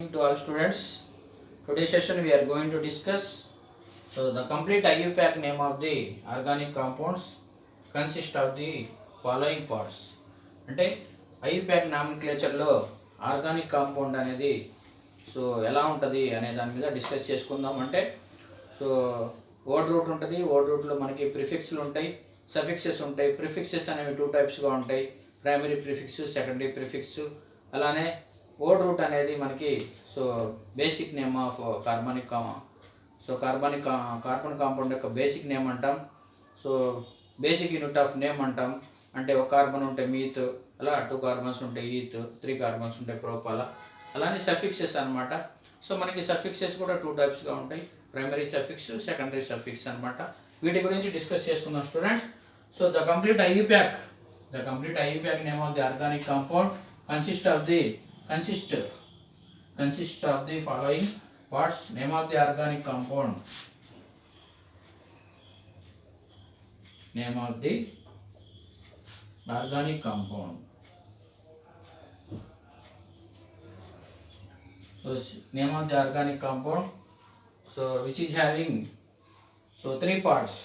To all students, today's session we are going to discuss the complete IUPAC name of the organic compounds consist of the following parts. అంటే IUPAC నామినిక్లేచర్లో organic compound అనేది ఎలా ఉంటుంది అనే దాని మీద discuss చేసుకుందాం. అంటే వర్డ్ రూట్ ఉంటుంది. వర్డ్ రూట్లో మనకి ప్రిఫిక్స్లు ఉంటాయి, సఫిక్సెస్ ఉంటాయి. ప్రిఫిక్సెస్ అనేవి 2 టైప్స్గా ఉంటాయి, ప్రైమరీ ప్రిఫిక్స్, సెకండరీ ప్రిఫిక్స్. అలానే వర్డ్ రూట్ అనేది మనకి basic name of carbon compound యొక్క బేసిక్ నేమ్ అంటాం. బేసిక్ యూనిట్ ఆఫ్ నేమ్ అంటాం. అంటే ఒక కార్బన్ ఉంటే మీత్, అలా 2 కార్బన్స్ ఉంటే ఈత్, 3 కార్బన్స్ ఉంటే ప్రోపాల. అలానే సఫిక్సెస్ అనమాట. మనకి సఫిక్సెస్ కూడా 2 టైప్స్గా ఉంటాయి, ప్రైమరీ సఫిక్స్, సెకండరీ సఫిక్స్ అనమాట. వీటి గురించి డిస్కస్ చేసుకుందాం students. The complete IUPAC name of the organic compound consists of the following parts. Name of the organic compound. Name of the organic compound. Name of the organic compound. Which is having 3 parts: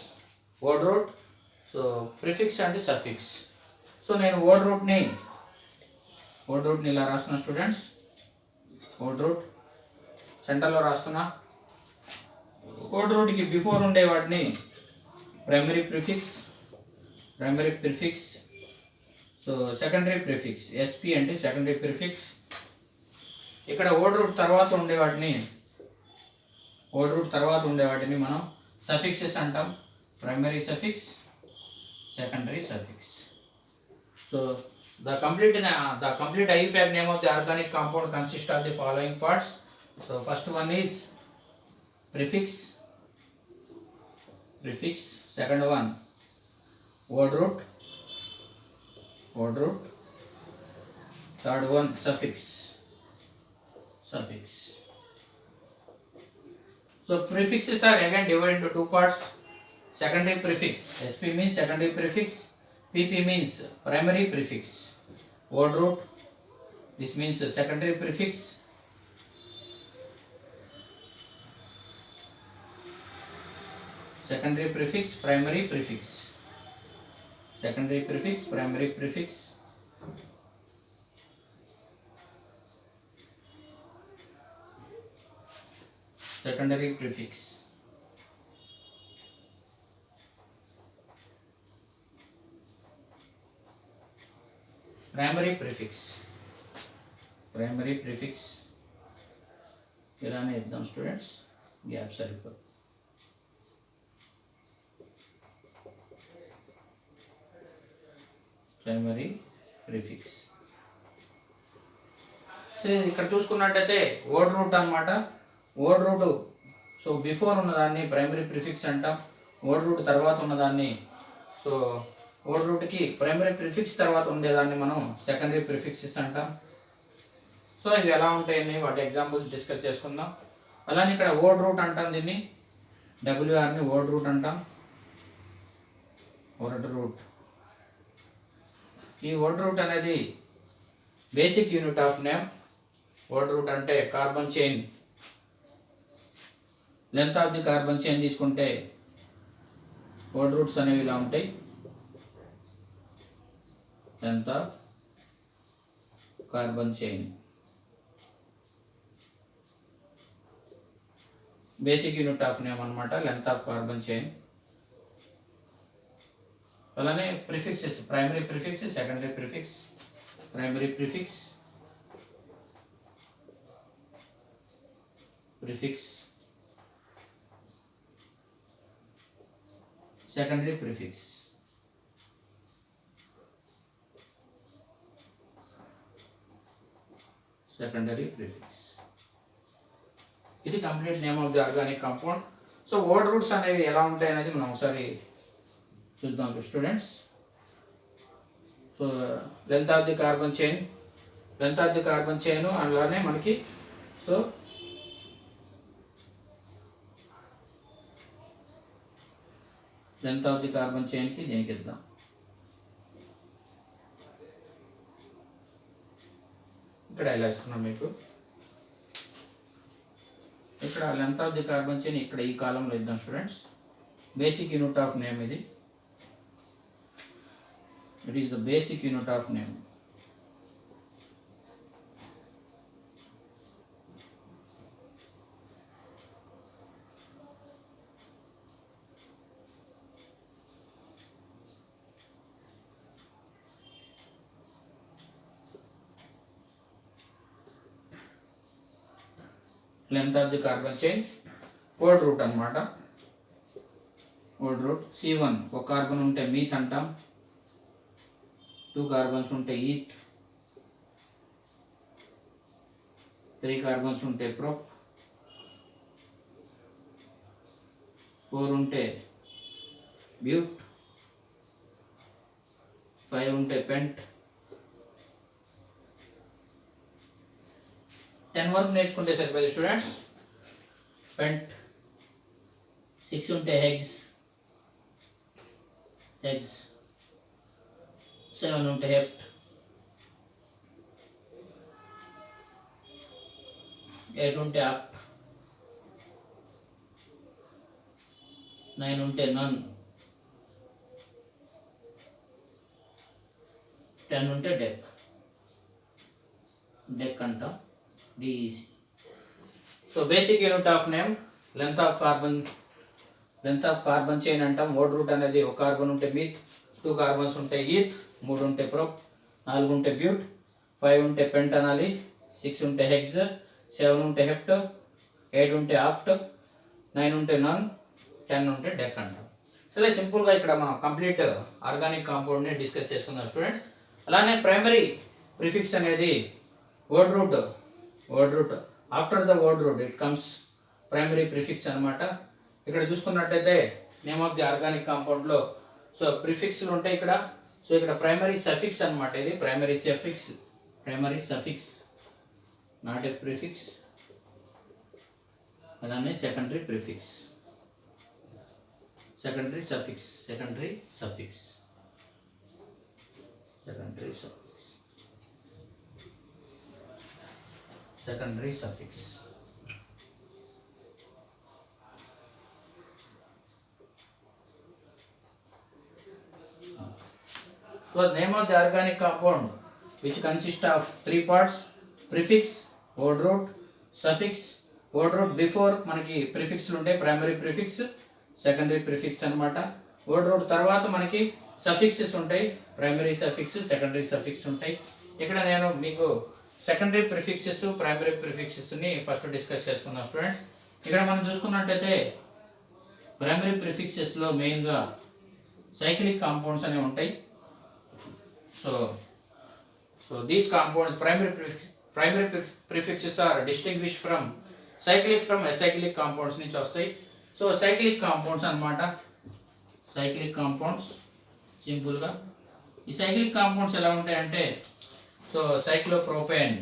word root, prefix and suffix. నేను word root ని ఇలా రాస్తున్నా students. Word route సెంటర్లో రాస్తున్నా. Word రూట్కి before ఉండే వాటిని primary prefix, secondary prefix. SP అంటే సెకండరీ ప్రిఫిక్స్. ఇక్కడ వర్డ్ రూట్ తర్వాత ఉండే వాటిని మనం సఫిక్సెస్ అంటాం. Primary suffix, secondary suffix. The complete IUPAC name of the organic compound consists of the following parts. First one is prefix. Second one word root. Third one suffix. Prefixes are again divided into 2 parts. Secondary prefix. SP means secondary prefix. PP means primary prefix. Word root, this means secondary prefix. Primary prefix. Secondary prefix, primary prefix. Secondary prefix. Primary prefix ఇలానే ఇద్దాం students, gap సరిపోదు. Primary prefix. ఇక్కడ చూసుకున్నట్టయితే word root అనమాట. Word root before ఉన్నదాన్ని primary prefix అంటాం. Word route తర్వాత ఉన్నదాన్ని వర్డ్ రూట్కి ప్రైమరీ ప్రిఫిక్స్ తర్వాత ఉండేదాన్ని మనం సెకండరీ ప్రిఫిక్సెస్ అంటాం. ఇవి ఎలా ఉంటాయని వాటి ఎగ్జాంపుల్స్ డిస్కస్ చేసుకుందాం. అలానే ఇక్కడ వర్డ్ రూట్ అంటాం, దీన్ని WRని వర్డ్ రూట్ అంటాం. ఈ వర్డ్ రూట్ అనేది basic unit of name. Word root అంటే carbon chain, length of the carbon chain తీసుకుంటే వర్డ్ రూట్స్ అనేవి ఇలా ఉంటాయి. length of carbon chain, basic unit of name anamata, length of carbon chain. అలానే prefixes, primary prefix, secondary prefix. Primary prefix, secondary prefix. Secondary prefix. ఇది complete name of the organic compound. Word roots అనేవి ఎలా ఉంటాయి అనేది మనం ఒకసారి చూద్దాం students. Length of the carbon chain అలానే మనకి లెంత్ ఆఫ్ ది కార్బన్ చైన్కి దీనికి ఇద్దాం. ఇక్కడ ఇలా ఇస్తున్నాం మీకు. ఇక్కడ length of the carbon chain ఇక్కడ ఈ కాలంలో ఇద్దాం students. Basic unit of name ఇది. It is the basic unit of name. Length of the carbon chain code root అనమాట. కోడ్ రూట్ C1 ఒక కార్బన్ ఉంటే మీత్ అంటాం, 2 కార్బన్స్ ఉంటే ఈట్, 3 కార్బన్స్ ఉంటే ప్రొప్, 4 ఉంటే బ్యూట్, 5 ఉంటే పెంట్, 10 వరకు నేర్చుకుంటే సరిపోయింది స్టూడెంట్స్. పెంట్. 6 ఉంటే హెగ్స్, 7 ఉంటే హెప్ట్, 8 ఉంటే అప్, 9 ఉంటే నన్, 10 ఉంటే డెక్ అంటాం. DEC. So basic unit of name length of carbon chain అంటాం. వర్డ్ రూట్ అనేది ఒక కార్బన్ ఉంటే మీత్, 2 కార్బన్స్ ఉంటే ఈత్, 3 ఉంటే ప్రొప్, 4 ఉంటే బ్యూట్, 5 ఉంటే పెంట్ అనాలి, 6 ఉంటే హెక్స్, 7 ఉంటే హెప్ట్, 8 ఉంటే ఆప్ట్, 9 ఉంటే నన్, 10 ఉంటే డెక్ అంటాం. సో ఇలా సింపుల్గా ఇక్కడ మనం కంప్లీట్ ఆర్గానిక్ కాంపౌండ్ని డిస్కస్ చేసుకుందాం స్టూడెంట్స్. అలానే ప్రైమరీ ప్రిఫిక్స్ అనేది word root after the word root it comes primary prefix అనమాట. ఇక్కడ చూసుకున్నట్టయితే నేమ్ ఆఫ్ ది ఆర్గానిక్ కాంపౌండ్లో సో ప్రిఫిక్స్లు ఉంటాయి ఇక్కడ. సో ఇక్కడ ప్రైమరీ సఫిక్స్ అనమాట. ఇది primary suffix not a prefix. అలానే secondary prefix, secondary suffix. So the name of the organic compound which consists of 3 parts: prefix, word root, suffix. Word root before మనకి ప్రిఫిక్స్లు ఉంటాయి, primary prefix, secondary prefix అనమాట. Word route తర్వాత మనకి suffixes ఉంటాయి, primary suffix, secondary suffix ఉంటాయి. ఇక్కడ నేను మీకు సెకండరీ ప్రిఫిక్సెస్, ప్రైమరీ ప్రిఫిక్సెస్ని ఫస్ట్ డిస్కస్ చేసుకుందాం స్టూడెంట్స్. ఇక్కడ మనం చూసుకున్నట్టయితే ప్రైమరీ ప్రిఫిక్సెస్లో మెయిన్గా సైక్లిక్ కాంపౌండ్స్ అనేవి ఉంటాయి. So these compounds primary prefixes are distinguish from acyclic compounds నుంచి వస్తాయి. సో సైక్లిక్ కాంపౌండ్స్ అనమాట. సైక్లిక్ కాంపౌండ్స్ సింపుల్గా ఈ సైక్లిక్ కాంపౌండ్స్ ఎలా ఉంటాయంటే సో సైక్లోప్రోపేన్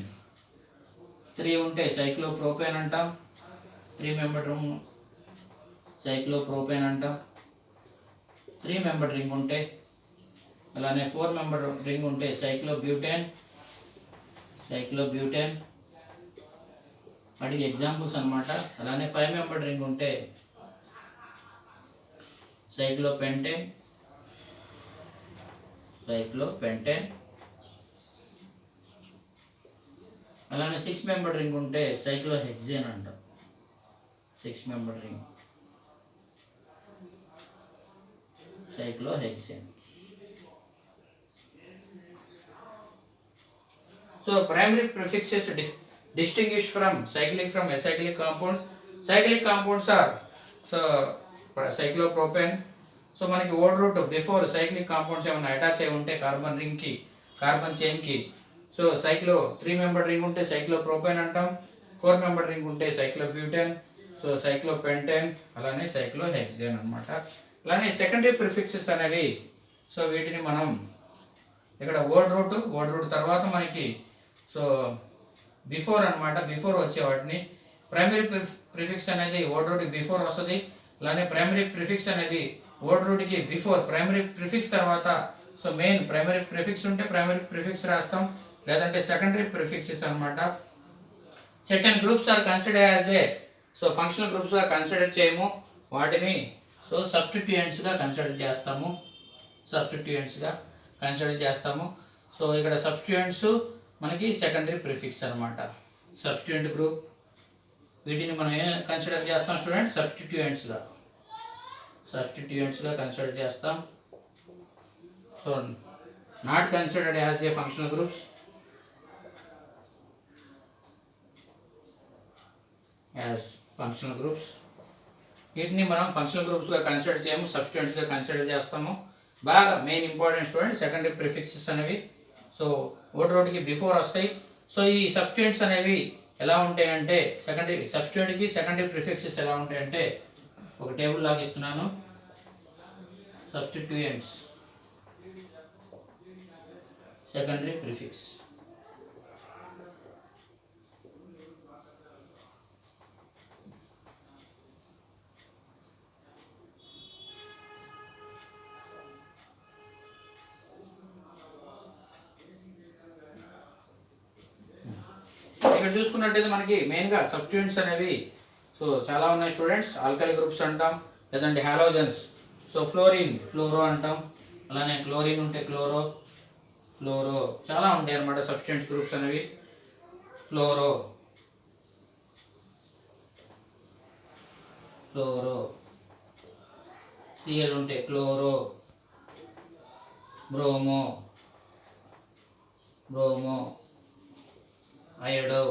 3 ఉంటే సైక్లోప్రోపేన్ అంటాం, 3 మెంబర్ రింగ్ సైక్లోప్రోపేన్ అంటాం. 3 మెంబర్ రింగ్ ఉంటే, అలానే 4 మెంబర్ రింగ్ ఉంటే సైక్లోబ్యూటేన్. వాటికి ఎగ్జాంపుల్స్ అనమాట. అలానే 5 మెంబర్ రింగ్ ఉంటే సైక్లోపెంటేన్. అలానే 6 మెంబర్ రింగ్ ఉంటే సైక్లోహెక్సేన్ అంటాం. 6 member ring cyclohexane. So primary prefixes distinguish from acyclic compounds. Cyclic compounds are so cyclopropane. So మనకి word root before cyclic compounds ఏమైనా అటాచ్ అయి ఉంటే కార్బన్ రింగ్కి, కార్బన్ చైన్కి, సో 3 మెంబర్ రింగ్ ఉంటే సైక్లోప్రోపేన్ అంటాం, 4 మెంబర్ రింగ్ ఉంటే సైక్లోబ్యూటేన్, సో సైక్లోపెంటేన్, అలానే సైక్లోహెక్సేన్ అనమాట. అలానే సెకండరీ ప్రిఫిక్సెస్ అనేవి సో వీటిని మనం ఇక్కడ వర్డ్ రూట్ తర్వాత మనకి సో బిఫోర్ అనమాట, బిఫోర్ వచ్చే వాటిని ప్రైమరీ ప్రిఫిక్స్ అనేది వర్డ్ రూట్కి బిఫోర్ వస్తుంది. అలానే ప్రైమరీ ప్రిఫిక్స్ అనేది వర్డ్ రూట్కి బిఫోర్, ప్రైమరీ ప్రిఫిక్స్ తర్వాత. సో మెయిన్ ప్రైమరీ ప్రిఫిక్స్ ఉంటే ప్రైమరీ ప్రిఫిక్స్ రాస్తాం, లేదంటే సెకండరీ ప్రిఫిక్సెస్ అనమాట. Certain groups are considered as a so functional గ్రూప్స్గా కన్సిడర్ చేయము, వాటిని సో సబ్స్టిట్యూయెంట్స్గా కన్సిడర్ చేస్తాము, సబ్స్టిట్యూయెంట్స్గా కన్సిడర్ చేస్తాము. సో ఇక్కడ సబ్స్టిట్యూయెంట్స్ మనకి సెకండరీ ప్రిఫిక్స్ అనమాట. సబ్స్టిట్యూయెంట్ గ్రూప్ వీటిని మనం ఏం కన్సిడర్ చేస్తాం స్టూడెంట్స్? సబ్స్టిట్యూయెంట్స్గా కన్సిడర్ చేస్తాం. So not considered as a functional groups, as functional groups. వీటిని మనం ఫంక్షనల్ గ్రూప్స్గా కన్సిడర్ చేయము, సబ్స్టిట్యూయెంట్స్గా కన్సిడర్ చేస్తాము. బాగా main important student secondary prefixes అనేవి సో ఓటి బిఫోర్ వస్తాయి. సో ఈ సబ్స్టిట్యూయెంట్స్ అనేవి ఎలా ఉంటాయంటే సబ్స్టిట్యూయెంట్కి సెకండరీ ప్రిఫిక్సెస్ ఎలా ఉంటాయంటే ఒక టేబుల్ లాగా ఇస్తున్నాను. Substituents secondary prefix. ఇక్కడ చూసుకున్నట్టయితే మనకి మెయిన్గా సబ్స్టిట్యూయెంట్స్ అనేవి సో చాలా ఉన్నాయి స్టూడెంట్స్. ఆల్కలీ గ్రూప్స్ అంటాం, లేదంటే హాలోజన్స్. సో ఫ్లోరిన్, ఫ్లోరో అంటాం. అలానే క్లోరిన్ ఉంటే ఫ్లోరో చాలా ఉంటాయి అన్నమాట సబ్స్టిట్యూయెంట్స్ గ్రూప్స్ అనేవి. ఫ్లోరో సిఎల్ ఉంటే chloro, bromo iodo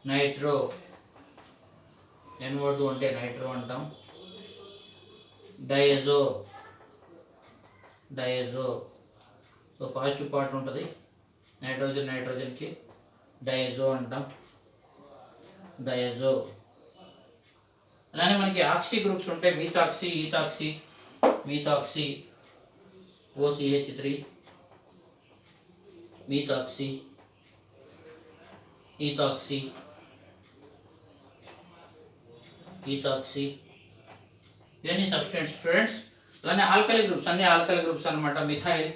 nitro, NO2 అంటే నైట్రో అంటాం. డయజో సో పాజిటివ్ పార్ట్ ఉంటుంది నైట్రోజన్కి డయజో అంటాం. అలానే మనకి ఆక్సీ గ్రూప్స్ ఉంటాయి. మీథాక్సీ OCH3, మీథాక్సీ, ఈథాక్సీ ఇవన్నీ సబ్స్టిట్యూయెంట్స్ స్టూడెంట్స్. అలానే ఆల్కలీ గ్రూప్స్, అన్ని ఆల్కలీ గ్రూప్స్ అనమాట. మిథైల్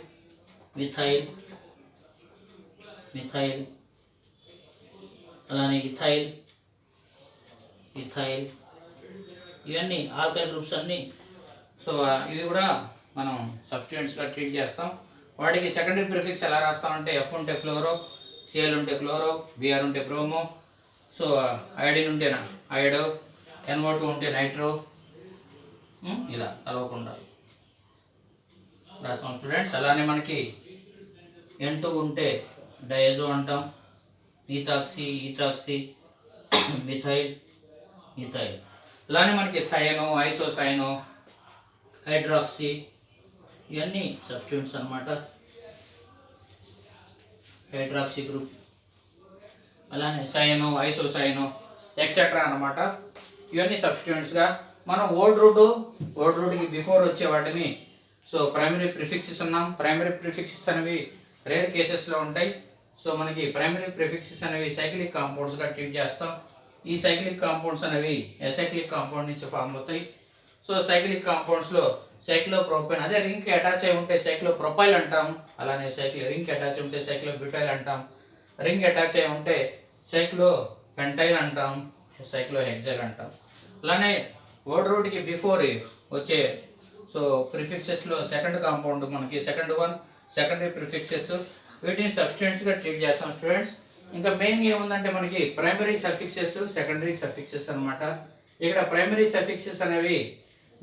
అలానే ఇథైల్ ఇవన్నీ ఆల్కలీ గ్రూప్స్ అన్నీ. సో ఇవి కూడా మనం సబ్స్టిట్యూయెంట్స్గా ట్రీట్ చేస్తాం. వాటికి సెకండరీ ప్రిఫిక్స్ ఎలా రాస్తామంటే F ఉంటే ఫ్లోరో, Cl ఉంటే క్లోరో, Br ఉంటే బ్రోమో, సో ఐడిన్ ఉంటే అయోడో, NO2 ఉంటే నైట్రో, ఇలా కలవకుండా రాస్తాం స్టూడెంట్స్. అలానే మనకి N2 ఉంటే డయజో అంటాం. ఈథాక్సీ మిథైల్. అలానే మనకి సయనో, ఐసోసైనో, హైడ్రాక్సీ ఇవన్నీ సబ్స్టిట్యూయెంట్స్ అనమాట. హైడ్రాక్సీ గ్రూప్, అలానే సైనో, ఐసోసైనో ఎక్సెట్రా అనమాట. ఇవన్నీ సబ్స్టిట్యూయెంట్స్గా మనం ఓల్డ్ రూట్కి బిఫోర్ వచ్చే వాటిని సో ప్రైమరీ ప్రిఫిక్సెస్ ఉన్నాం. ప్రైమరీ ప్రిఫిక్సెస్ అనేవి రేర్ కేసెస్లో ఉంటాయి. సో మనకి ప్రైమరీ ప్రిఫిక్సెస్ అనేవి సైక్లిక్ కాంపౌండ్స్గా ట్రీట్ చేస్తాం. ఈ సైక్లిక్ కాంపౌండ్స్ అనేవి ఎసైక్లిక్ కాంపౌండ్ నుంచి ఫామ్ అవుతాయి. సో సైక్లిక్ కాంపౌండ్స్లో సైక్లోప్రోపేన్ అదే రింగ్కి అటాచ్ అయి ఉంటే సైక్లోప్రొపైల్ అంటాం. అలానే రింగ్కి అటాచ్ ఉంటే సైక్లోబ్యూటైల్ అంటాం. రింగ్ అటాచ్ అయి ఉంటే సైక్లోపెంటైల్ అంటాం, సైక్లోహెక్సైల్ అంటాం. అలానే ఓల్డ్ రూట్కి బిఫోర్ వచ్చే సో ప్రిఫిక్సెస్లో సెకండ్ కాంపౌండ్ మనకి సెకండరీ ప్రిఫిక్సెస్, వీటిని సబ్స్టిట్యూయెంట్స్గా ట్రీట్ చేస్తాం స్టూడెంట్స్. ఇంకా మెయిన్గా ఏముందంటే మనకి ప్రైమరీ సఫిక్సెస్, సెకండరీ సఫిక్సెస్ అనమాట. ఇక్కడ ప్రైమరీ సఫిక్సెస్ అనేవి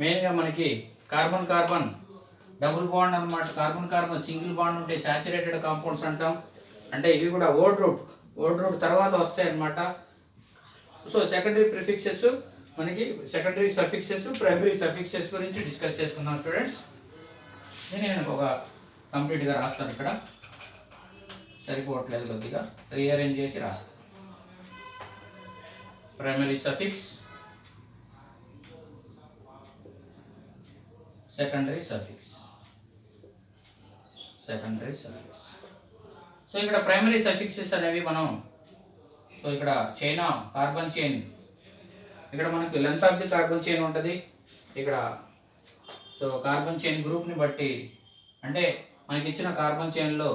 మెయిన్గా మనకి కార్బన్ డబుల్ బాండ్ అనమాట. కార్బన్ సింగిల్ బాండ్ ఉంటే సాచురేటెడ్ కాంపౌండ్స్ అంటాం. అంటే ఇవి కూడా ఓల్డ్ రూట్ తర్వాత వస్తాయి అన్నమాట. సో సెకండరీ ప్రిఫిక్సెస్ మనకి సెకండరీ సఫిక్సెస్, ప్రైమరీ సఫిక్సెస్ గురించి డిస్కస్ చేసుకుందాం స్టూడెంట్స్. నేను ఒక కంప్లీట్గా రాస్తాను. ఇక్కడ సరిపోవట్లేదు, కొద్దిగా రీఅరేంజ్ చేసి రాస్తాను. Primary suffix, secondary suffix. So ఇక్కడ ప్రైమరీ సఫిక్సెస్ అనేవి మనం సో ఇక్కడ కార్బన్ చైన్, ఇక్కడ మనకి length of the carbon chain ఉంటుంది. ఇక్కడ సో కార్బన్ చైన్ గ్రూప్ని బట్టి అంటే మనకి ఇచ్చిన కార్బన్ చైన్లో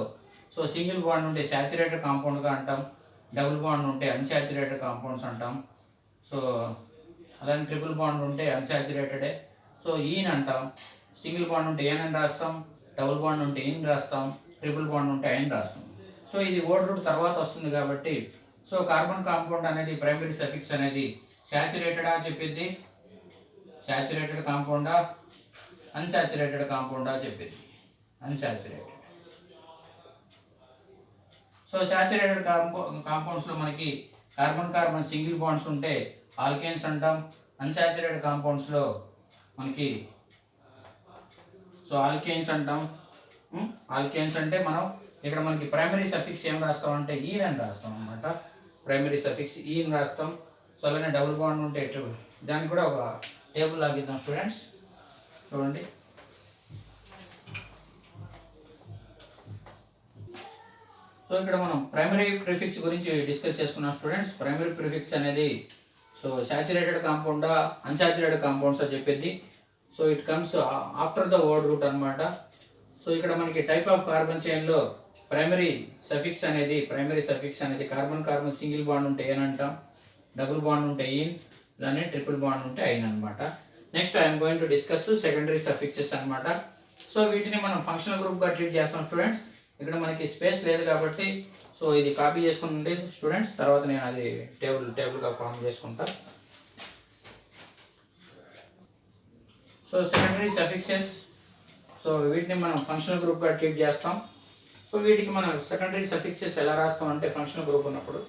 సో సింగిల్ బాండ్ ఉంటే సాచురేటెడ్ కాంపౌండ్గా అంటాం. డబుల్ బాండ్ ఉంటే అన్సాచురేటెడ్ కాంపౌండ్స్ అంటాం. సో అలానే ట్రిపుల్ బాండ్ ఉంటే అన్సాచురేటెడే, సో ఈన్ అంటాం. సింగిల్ బాండ్ ఉంటే ఏన్ అని రాస్తాం, డబుల్ బాండ్ ఉంటే ఇన్ రాస్తాం, ట్రిపుల్ బాండ్ ఉంటే ఐన్ రాస్తాం. సో ఇది వర్డ్ రూట్ తర్వాత వస్తుంది కాబట్టి సో కార్బన్ కాంపౌండ్ అనేది ప్రైమరీ సఫిక్స్ అనేది శాచురేటెడా చెప్పిద్ది, శాచురేటెడ్ కాంపౌండా అన్సాచురేటెడ్ కాంపౌండా చెప్పిద్ది, అన్సాచురేటెడ్. సో శాచురేటెడ్ కాంపౌండ్స్లో మనకి కార్బన్ కార్బన్ సింగిల్ బాండ్స్ ఉంటే ఆల్కేన్స్ అంటాం. అన్సాచురేటెడ్ కాంపౌండ్స్లో మనకి సో ఆల్కేన్స్ అంటాం. ఆల్కేన్స్ అంటే మనం ఇక్కడ మనకి ప్రైమరీ సఫిక్స్ ఏం రాస్తాం అంటే ఈన్ అని రాస్తాం అనమాట. ప్రైమరీ సఫిక్స్ ఈన్ రాస్తాం. సో అలానే డబుల్ బాండ్ ఉంటే దానికి కూడా ఒక టేబుల్ లాగిద్దాం స్టూడెంట్స్, చూడండి. సో ఇక్కడ మనం ప్రైమరీ ప్రిఫిక్స్ గురించి డిస్కస్ చేసుకున్నాం స్టూడెంట్స్. ప్రైమరీ ప్రిఫిక్స్ అనేది సో శాచురేటెడ్ కాంపౌండా అన్సాచురేటెడ్ కాంపౌండ్స్ అని చెప్పేది. So it comes after the word root అనమాట. సో ఇక్కడ మనకి టైప్ ఆఫ్ కార్బన్ చైన్లో ప్రైమరీ సఫిక్స్ అనేది కార్బన్ కార్బన్ సింగిల్ బాండ్ ఉంటే ఏన్ అంటాం, డబుల్ బాండ్ ఉంటే ఈన్, అలానే ట్రిపుల్ బాండ్ ఉంటే ఐన్ అనమాట. Next I'm going to discuss secondary suffixes అనమాట. సో వీటిని మనం ఫంక్షనల్ గ్రూప్గా ట్రీట్ చేస్తాం స్టూడెంట్స్. ఇక్కడ మనకి స్పేస్ లేదు కాబట్టి సో ఇది కాపీ చేసుకుని స్టూడెంట్స్, తర్వాత నేను అది టేబుల్గా ఫామ్ చేసుకుంటా. సో సెకండరీ సఫిక్సెస్, సో వీటిని మనం ఫంక్షనల్ గ్రూప్గా ట్రీట్ చేస్తాం. సో వీటికి మనం సెకండరీ సఫిక్సెస్ ఎలా రాస్తాం అంటే ఫంక్షనల్ గ్రూప్ ఉన్నప్పుడు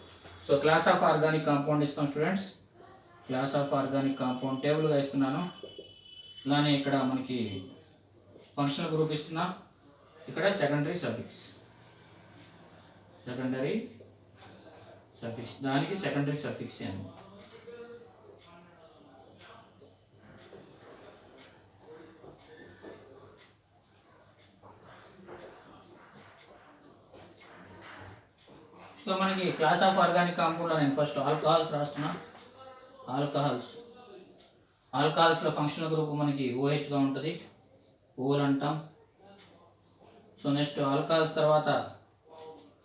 so class of organic compound ఇస్తాం students. Class of organic compound టేబుల్గా ఇస్తున్నాను. అలానే ఇక్కడ మనకి ఫంక్షనల్ గ్రూప్ ఇస్తున్నా, ఇక్కడ సెకండరీ సఫిక్స్ దానికి సెకండరీ సఫిక్స్ అని. సో మనకి క్లాస్ ఆఫ్ ఆర్గానిక్ కాంపౌండ్లో నేను ఫస్ట్ ఆల్కహాల్స్ రాస్తున్నా. ఆల్కహాల్స్లో ఫంక్షనల్ గ్రూప్ మనకి ఓహెచ్గా ఉంటుంది, ఓల్ అంటాం. సో నెక్స్ట్ ఆల్కహాల్స్ తర్వాత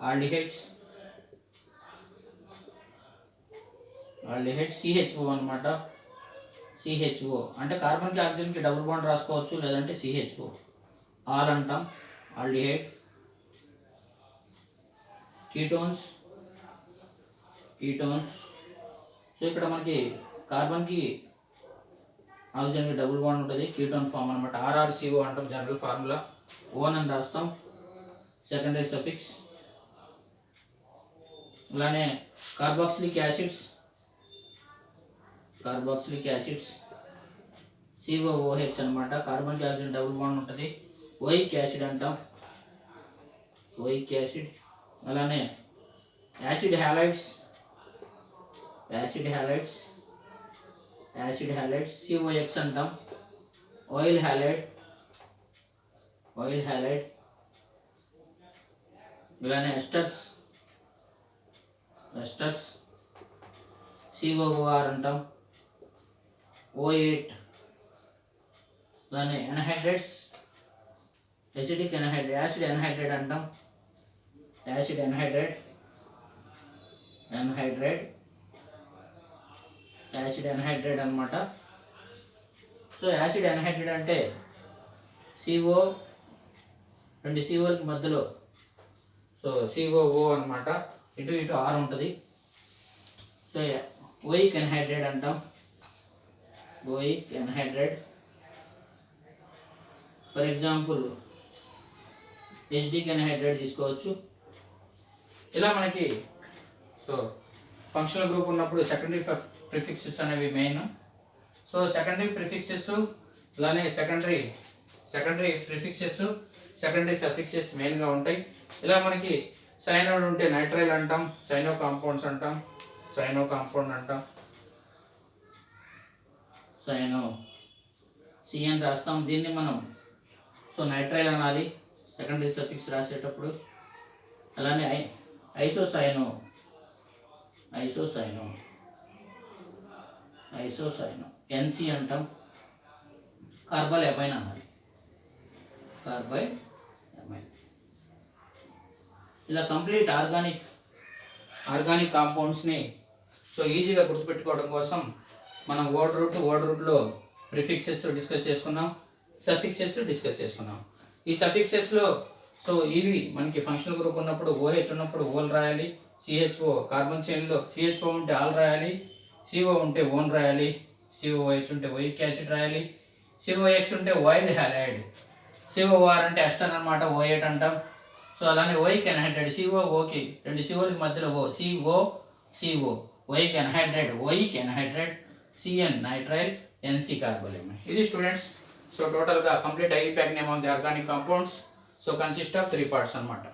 ఆల్డిహైడ్స్ సిహెచ్ఓ అనమాట. సిహెచ్ఓ అంటే కార్బన్కి ఆక్సిజన్కి డబుల్ బాండ్ రాసుకోవచ్చు, లేదంటే సిహెచ్ఓ ఆల్ అంటాం, ఆల్డిహైడ్. కీటోన్స్ సో ఇక్కడ మనకి కార్బన్కి ఆక్సిజన్కి డబుల్ బాండ్ ఉంటుంది, కీటోన్ ఫామ్ అనమాట. ఆర్ఆర్సిఓ అంటాం జనరల్ ఫార్ములా, ఓన్ అని రాస్తాం, సెకండరీ సఫిక్స్. అలానే కార్బాక్సిలిక్ యాసిడ్స్ COOH అనమాట. కార్బన్కి ఆక్సిజన్ డబుల్ బాండ్ ఉంటుంది, ఓయిక్ యాసిడ్ అంటాం, ఓయిక్ యాసిడ్. అలానే యాసిడ్ హ్యాలైడ్స్ COX అంటాం, ఆయిల్ హ్యాలైడ్. అలానే ఎస్టర్స్ COOR అంటాం, O8. అలానే ఎన్హైడ్రేట్స్, ఎసిడిక్ ఎన్హైడ్రేట్, యాసిడ్ ఎన్హైడ్రేట్ అంటాం, యాసిడ్ ఎన్హైడ్రేట్ అనమాట. సో యాసిడ్ ఎన్హైడ్రేట్ అంటే CO రెండు COలకి మధ్యలో సో COO అనమాట, ఇటు R ఉంటుంది. సో ఓయిక్ ఎన్హైడ్రేట్ అంటాం, ఫర్ ఎగ్జాంపుల్ హెచ్డిక్ ఎన్హైడ్రేట్ తీసుకోవచ్చు. ఇలా మనకి సో ఫంక్షనల్ గ్రూప్ ఉన్నప్పుడు సెకండరీ ప్రిఫిక్సెస్ అనేవి మెయిన్. సో సెకండరీ ప్రిఫిక్సెస్ అలానే సెకండరీ ప్రిఫిక్సెస్, సెకండరీ సఫిక్సెస్ మెయిన్గా ఉంటాయి. ఇలా మనకి సైనోడ్ ఉంటే నైట్రైల్ అంటాం, సైనో కాంపౌండ్ అంటాం, సైనో CN రాస్తాం. దీన్ని మనం సో నైట్రైల్ అనాలి సెకండరీ సఫిక్స్ రాసేటప్పుడు. అలానే ఐసోసైనో NC అంటాం, కార్బల్ ఎమైన్ అనాలి, ఇలా కంప్లీట్ ఆర్గానిక్ ఆర్గానిక్ కాంపౌండ్స్ని సో ఈజీగా గుర్తుపెట్టుకోవడం కోసం మనం వర్డ్ రూట్లో ప్రిఫిక్సెస్ డిస్కస్ చేసుకున్నాం, సఫిక్సెస్ డిస్కస్ చేసుకున్నాం. ఈ సఫిక్సెస్లో సో ఇవి మనకి ఫంక్షనల్ గ్రూప్ ఉన్నప్పుడు OH ఉన్నప్పుడు ఓల్ రాయాలి, CHO కార్బన్ చైన్లో CHO ఉంటే ఆల్ రాయాలి, CO ఉంటే ఓన్ రాయాలి, COOH ఉంటే ఓయిక్ యాసిడ్ రాయాలి, COX ఉంటే వైల్డ్ హ్యాలైడ్, COR అంటే ఎస్టర్ అనమాట, O8 అంటాం. సో అలానే ఓయిక్ ఎన్హైడ్రేట్, COOకి రెండు COలకి మధ్యలో CO oic anhydride, CN nitrile, NC కార్బోలేమ్. ఇది స్టూడెంట్స్ సో టోటల్గా complete I pack name of the organic compounds so consist of 3 parts అనమాట.